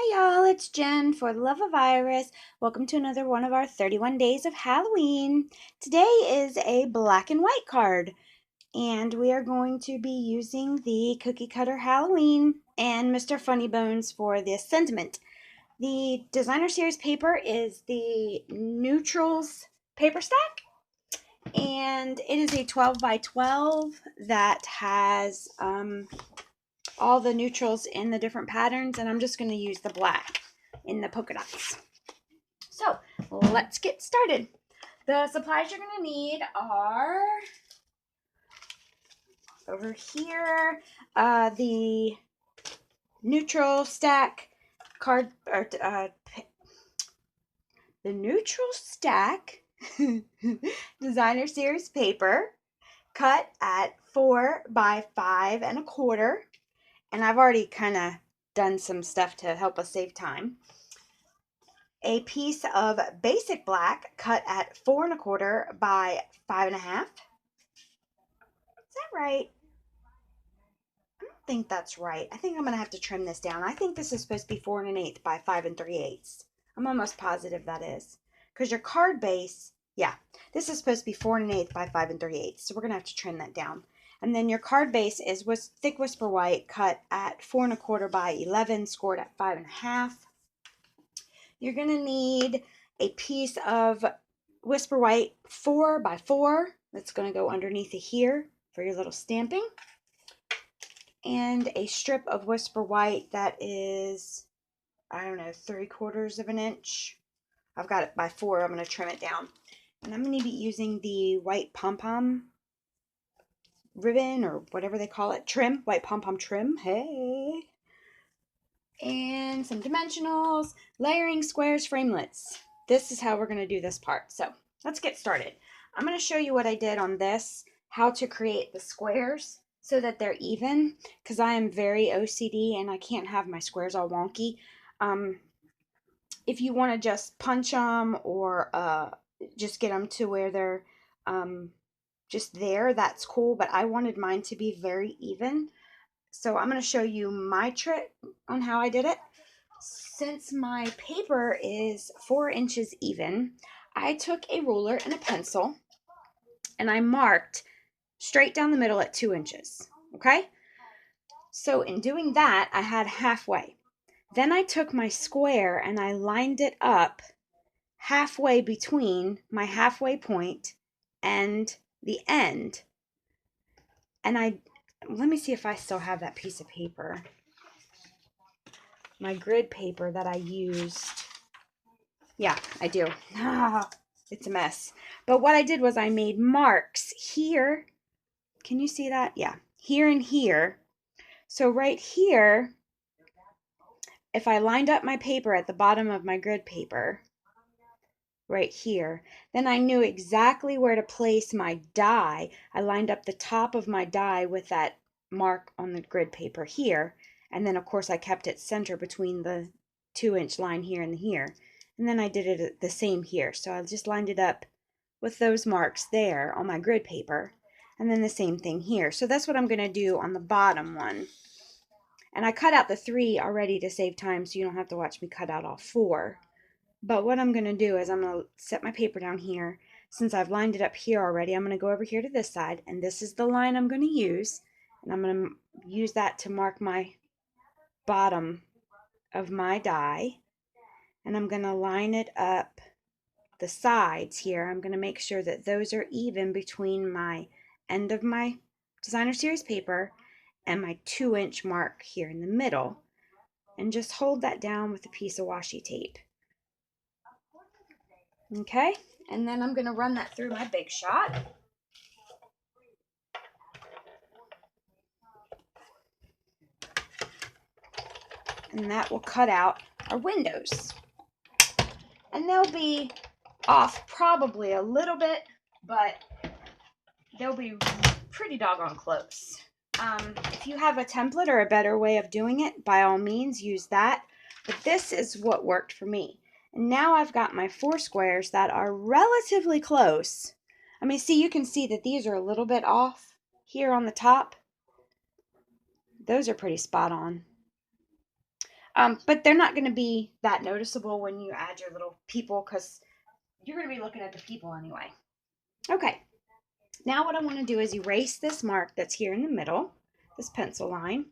Hi y'all, it's Jen for the Love of Iris. Welcome to another one of our 31 days of Halloween. Today is a black and white card, and we are going to be using the Cookie Cutter Halloween and Mr. Funny Bones for this sentiment. The designer series paper is the Neutrals paper stack, and it is a 12 by 12 that has all the neutrals in the different patterns, and I'm just going to use the black in the polka dots. So let's get started. The supplies you're going to need are over here, the neutral stack card, or the neutral stack designer series paper cut at 4 by 5 1/4. And I've already kind of done some stuff to help us save time. A piece of basic black cut at 4 1/4 by 5 1/2. Is that right? I don't think that's right. I think I'm going to have to trim this down. I think this is supposed to be 4 1/8 by 5 3/8. I'm almost positive that is. Because your card base, yeah, this is supposed to be 4 1/8 by 5 3/8. So we're going to have to trim that down. And then your card base is thick whisper white cut at 4 1/4 by 11, scored at 5 1/2. You're going to need a piece of whisper white 4 by 4 that's going to go underneath of here for your little stamping. And a strip of whisper white that is, I don't know, 3/4 of an inch. I've got it by 4. I'm going to trim it down. And I'm going to be using the white pom-pom ribbon, or whatever they call it, trim, white pom-pom trim. Hey! And some dimensionals, layering squares, framelits. This is how we're going to do this part. So let's get started. I'm going to show you what I did on this, how to create the squares so that they're even, because I am very OCD and I can't have my squares all wonky. If you want to just punch them or just get them to where they're just there, that's cool, but I wanted mine to be very even. So I'm going to show you my trick on how I did it. Since my paper is 4 inches even, I took a ruler and a pencil and I marked straight down the middle at 2 inches. Okay? So in doing that, I had halfway. Then I took my square and I lined it up halfway between my halfway point and the end. And let me see if I still have that piece of paper. My grid paper that I used. Yeah, I do. It's a mess. But what I did was I made marks here. Can you see that? Yeah, here and here. So right here, if I lined up my paper at the bottom of my grid paper, right here, then I knew exactly where to place my die. I lined up the top of my die with that mark on the grid paper here. And then, of course, I kept it center between the 2-inch line here and here. And then I did it the same here. So I just lined it up with those marks there on my grid paper. And then the same thing here. So that's what I'm going to do on the bottom one. And I cut out the 3 already to save time, so you don't have to watch me cut out all 4. But what I'm going to do is I'm going to set my paper down here. Since I've lined it up here already, I'm going to go over here to this side. And this is the line I'm going to use. And I'm going to use that to mark my bottom of my die. And I'm going to line it up the sides here. I'm going to make sure that those are even between my end of my designer series paper and my 2-inch mark here in the middle. And just hold that down with a piece of washi tape. Okay, and then I'm going to run that through my Big Shot. And that will cut out our windows. And they'll be off probably a little bit, but they'll be pretty doggone close. If you have a template or a better way of doing it, by all means use that. But this is what worked for me. And now I've got my 4 squares that are relatively close. I mean, see, you can see that these are a little bit off here on the top. Those are pretty spot on. But they're not going to be that noticeable when you add your little people because you're going to be looking at the people anyway. Okay, now what I want to do is erase this mark that's here in the middle, this pencil line.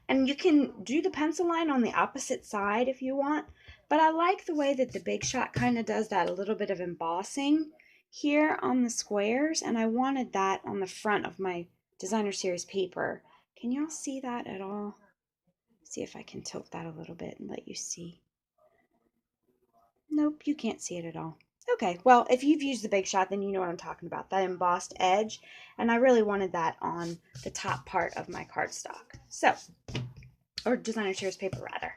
And you can do the pencil line on the opposite side if you want, but I like the way that the Big Shot kind of does that, a little bit of embossing here on the squares, and I wanted that on the front of my designer series paper. Can y'all see that at all? See if I can tilt that a little bit and let you see. Nope, you can't see it at all. Okay, well, if you've used the Big Shot, then you know what I'm talking about, that embossed edge, and I really wanted that on the top part of my cardstock. So, or designer series paper rather.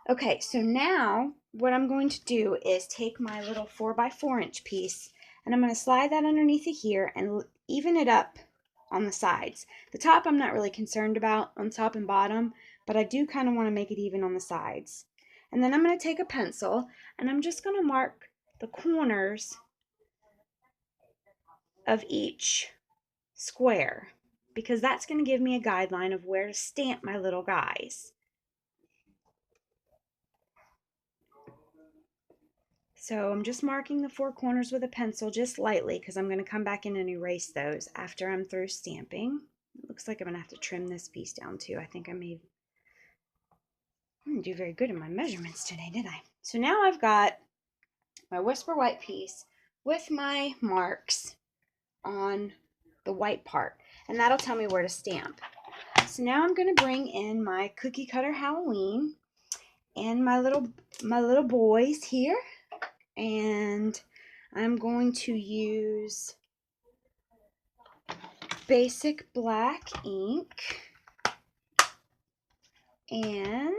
Okay, so now what I'm going to do is take my little 4x4 inch piece and I'm going to slide that underneath of here and even it up on the sides. The top I'm not really concerned about on top and bottom, but I do kind of want to make it even on the sides. And then I'm going to take a pencil and I'm just going to mark the corners of each square because that's going to give me a guideline of where to stamp my little guys. So I'm just marking the four corners with a pencil just lightly because I'm going to come back in and erase those after I'm through stamping. It looks like I'm going to have to trim this piece down too. I think I didn't do very good in my measurements today, did I? So now I've got my Whisper White piece with my marks on the white part, and that'll tell me where to stamp. So now I'm going to bring in my Cookie Cutter Halloween and my little boys here. And I'm going to use basic black ink and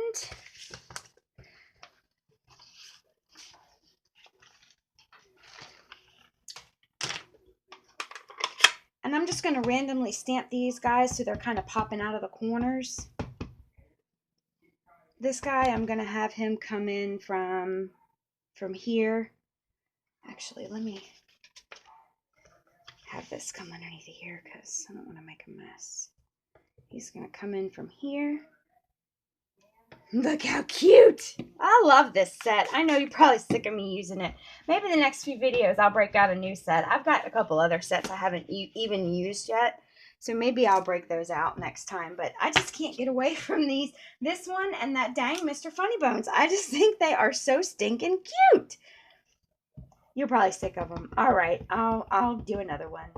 I'm just going to randomly stamp these guys so they're kind of popping out of the corners. This guy, I'm going to have him come in from here. Actually, let me have this come underneath here because I don't want to make a mess. He's going to come in from here. Look how cute! I love this set. I know you're probably sick of me using it. Maybe the next few videos I'll break out a new set. I've got a couple other sets I haven't even used yet. So maybe I'll break those out next time. But I just can't get away from these. This one and that dang Mr. Funny Bones. I just think they are so stinking cute. You're probably sick of them. All right, I'll do another one.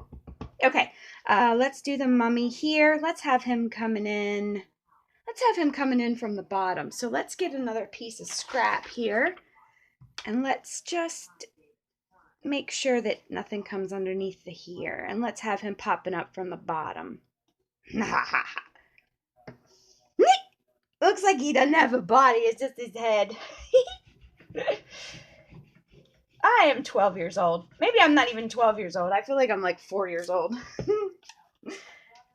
Okay, let's do the mummy here. Let's have him coming in. Let's have him coming in from the bottom. So let's get another piece of scrap here. And let's just make sure that nothing comes underneath the here. And let's have him popping up from the bottom. Looks like he doesn't have a body. It's just his head. I am 12 years old. Maybe I'm not even 12 years old. I feel like I'm like 4 years old.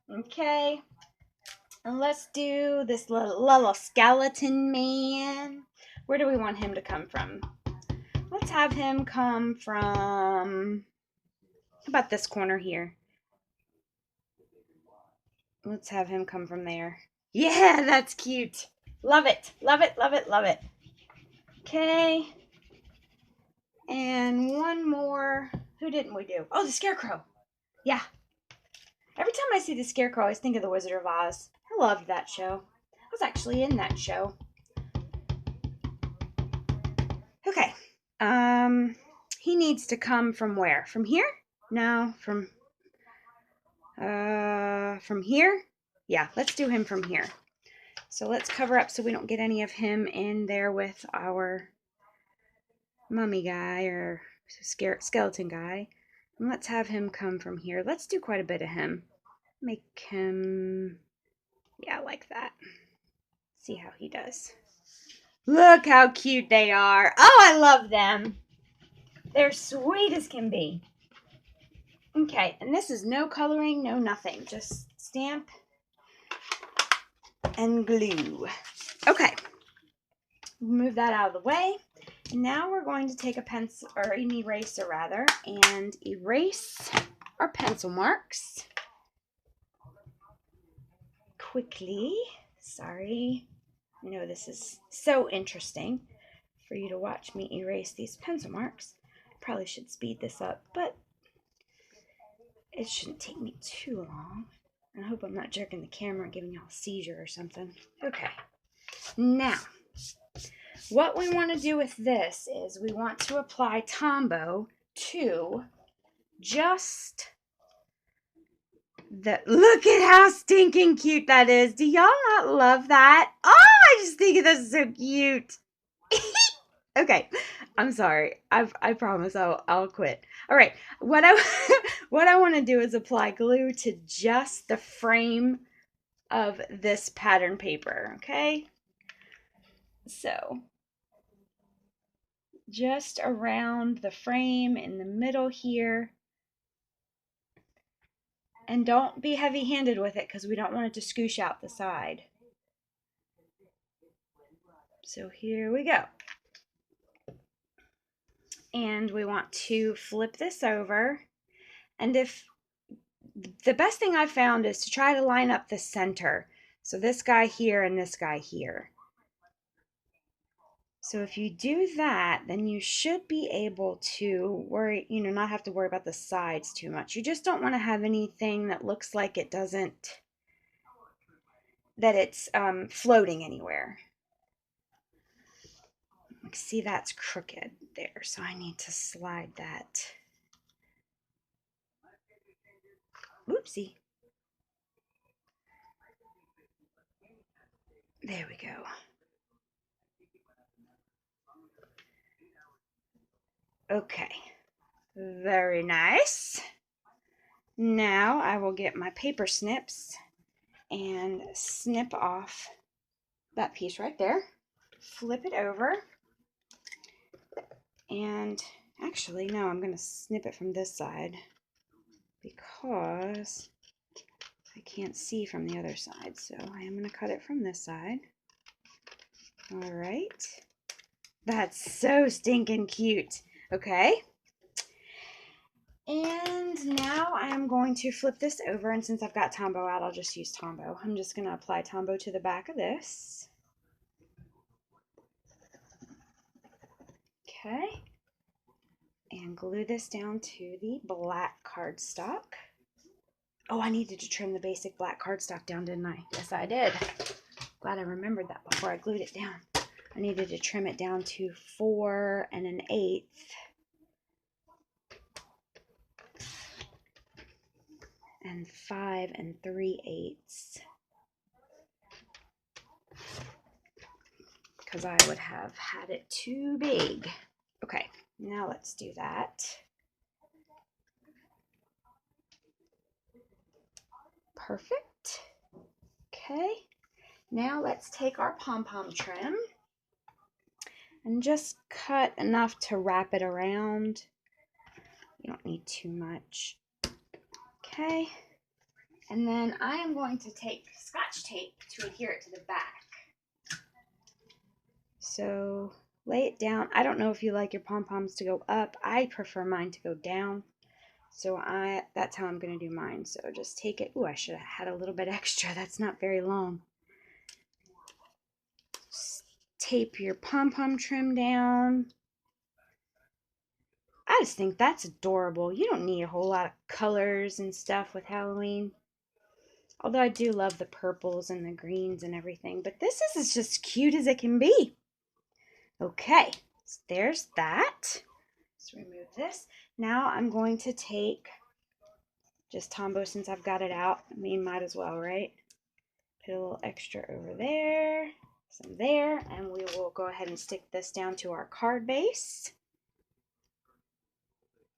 Okay. And let's do this little skeleton man. Where do we want him to come from? Let's have him come from, how about this corner here? Let's have him come from there. Yeah, that's cute. Love it, love it, love it, love it. Okay. And one more. Who didn't we do? Oh, the Scarecrow. Yeah. Every time I see the Scarecrow, I always think of the Wizard of Oz. I loved that show. I was actually in that show. Okay. He needs to come from where? From here? No, from here? Yeah, let's do him from here. So let's cover up so we don't get any of him in there with our mummy guy or skeleton guy. And let's have him come from here. Let's do quite a bit of him. Make him, yeah, like that. See how he does. Look how cute they are. Oh, I love them. They're sweet as can be. Okay, and this is no coloring, no nothing. Just stamp and glue. Okay, move that out of the way. Now we're going to take a pencil, or an eraser rather, and erase our pencil marks quickly. Sorry. I know this is so interesting for you to watch me erase these pencil marks. I probably should speed this up, but it shouldn't take me too long. I hope I'm not jerking the camera and giving y'all a seizure or something. Okay, now what we want to do with this is we want to apply Tombow to just look at how stinking cute that is. Do y'all not love that? Oh, I just think that's so cute. Okay, I'm sorry. I promise I'll quit. All right, what I what I want to do is apply glue to just the frame of this pattern paper. Okay, so just around the frame in the middle here. And don't be heavy-handed with it because we don't want it to scoosh out the side. So here we go. And we want to flip this over. And if the best thing I've found is to try to line up the center. So this guy here and this guy here. So if you do that, then you should be able to not have to worry about the sides too much. You just don't want to have anything that looks like it doesn't, that it's floating anywhere. See, that's crooked there, so I need to slide that. Oopsie. There we go. Okay, very nice. Now I will get my paper snips and snip off that piece right there. Flip it over. And actually, no, I'm going to snip it from this side because I can't see from the other side. So I am going to cut it from this side. All right. That's so stinking cute. Okay. And now I am going to flip this over, and since I've got Tombow out, I'll just use Tombow. I'm just going to apply Tombow to the back of this. Okay. And glue this down to the black cardstock. Oh, I needed to trim the basic black cardstock down, didn't I? Yes, I did. Glad I remembered that before I glued it down. I needed to trim it down to 4 1/8. And 5 3/8. Because I would have had it too big. Okay, now let's do that. Perfect. Okay, now let's take our pom-pom trim and just cut enough to wrap it around. You don't need too much. Okay, and then I am going to take Scotch tape to adhere it to the back. So lay it down. I don't know if you like your pom-poms to go up. I prefer mine to go down. So that's how I'm going to do mine. So just take it. Ooh, I should have had a little bit extra. That's not very long. Just tape your pom-pom trim down. I just think that's adorable. You don't need a whole lot of colors and stuff with Halloween. Although I do love the purples and the greens and everything. But this is just cute as it can be. Okay, so there's that. Let's remove this. Now I'm going to take just Tombow since I've got it out. I mean, might as well, right? Put a little extra over there, some there, and we will go ahead and stick this down to our card base,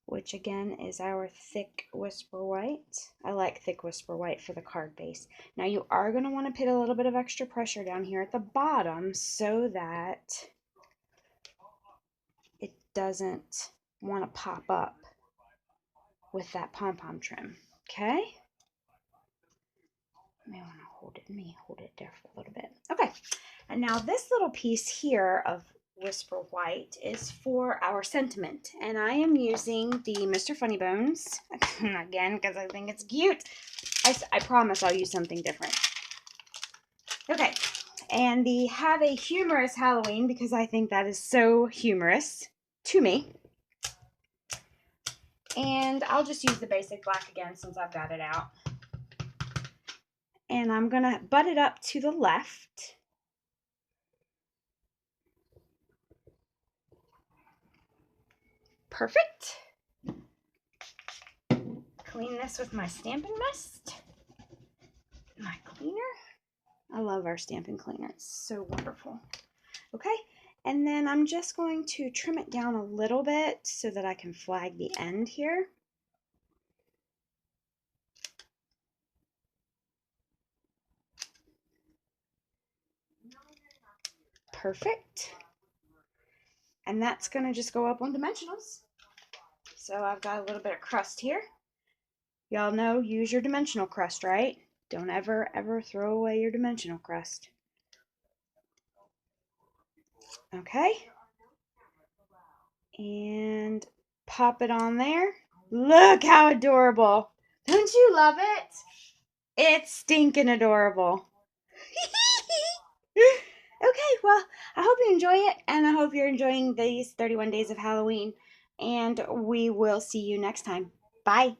which again is our thick Whisper White. I like thick Whisper White for the card base. Now you are going to want to put a little bit of extra pressure down here at the bottom so that it doesn't want to pop up with that pom-pom trim. Okay? Let me hold it there for a little bit. Okay, and now this little piece here of Whisper White is for our sentiment, and I am using the Mr. Funny Bones again because I think it's cute. I promise I'll use something different. Okay, and the Have a Humorous Halloween, because I think that is so humorous to me. And I'll just use the basic black again since I've got it out. And I'm going to butt it up to the left. Perfect. Clean this with my Stampin' Mist. My cleaner. I love our Stampin' Cleaner. It's so wonderful. Okay, and then I'm just going to trim it down a little bit so that I can flag the end here. Perfect. And that's going to just go up on dimensionals. So I've got a little bit of crust here. Y'all know, use your dimensional crust, right? Don't ever, ever throw away your dimensional crust. Okay. And pop it on there. Look how adorable. Don't you love it? It's stinking adorable. Okay, well, I hope you enjoy it, and I hope you're enjoying these 31 days of Halloween, and we will see you next time. Bye.